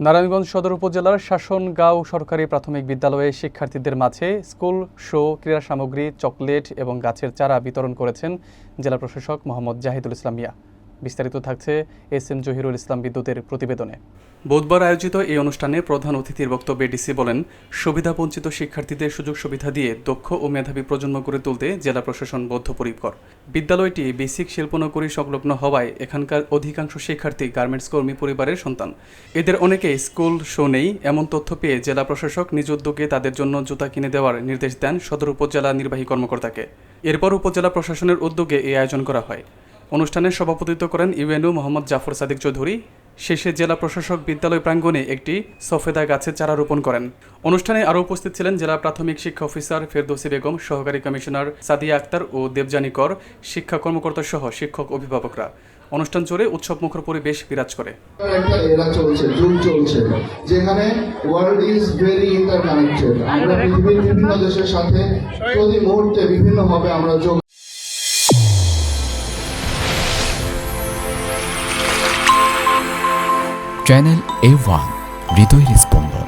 নারায়ণগঞ্জ সদর উপজেলার শাসনগাঁও সরকারি প্রাথমিক বিদ্যালয়ে শিক্ষার্থীদের মাঝে স্কুল শো, ক্রীড়া সামগ্রী, চকলেট এবং গাছের চারা বিতরণ করেছেন জেলা প্রশাসক মোহাম্মদ জাহিদুল ইসলাম মিয়া। বিস্তারিত থাকছে এস.এম. জহিরুল ইসলাম বিদ্যুতের প্রতিবেদনে। বুধবার আয়োজিত এই অনুষ্ঠানে প্রধান অতিথির বক্তব্যে ডিসি বলেন, সুবিধাবঞ্চিত শিক্ষার্থীদের সুযোগ সুবিধা দিয়ে দক্ষ ও মেধাবী প্রজন্ম গড়ে তুলতে জেলা প্রশাসন বদ্ধপরিকর। বিদ্যালয়টি বেসিক শিল্পনগরী সংলগ্ন হওয়ায় এখানকার অধিকাংশ শিক্ষার্থী গার্মেন্টস কর্মী পরিবারের সন্তান। এদের অনেকেই স্কুল শো নেই এমন তথ্য পেয়ে জেলা প্রশাসক নিজ উদ্যোগে তাদের জন্য জুতা কিনে দেওয়ার নির্দেশ দেন সদর উপজেলা নির্বাহী কর্মকর্তাকে। এরপর উপজেলা প্রশাসনের উদ্যোগে এই আয়োজন করা হয়। অনুষ্ঠানে সভাপতিত্ব করেন ইউএনও মোহাম্মদ জাফর সাদিক চৌধুরী। শেষে জেলা প্রশাসক বিদ্যালয় প্রাঙ্গণে একটি সফেদা গাছের চারা রোপণ করেন। অনুষ্ঠানে আরও উপস্থিত ছিলেন জেলা প্রাথমিক শিক্ষা অফিসার ফেরদৌসী বেগম, সহকারী কমিশনার সাদিয়া আক্তার ও দেবযানী কর, শিক্ষা কর্মকর্তা সহ শিক্ষক অভিভাবকরা। অনুষ্ঠান জুড়ে উৎসবমুখর পরিবেশ বিরাজ করে। একটা এরা চলছে, যুগ চলছে, যেখানে ওয়ার্ল্ড ইজ ভেরি ইন্টারকানেক্টেড। আমরা পৃথিবীর বিভিন্ন দেশের সাথে প্রতি মুহূর্তে বিভিন্নভাবে আমরা যোগ। চ্যানেল A1 হৃদয়ের স্পন্দন।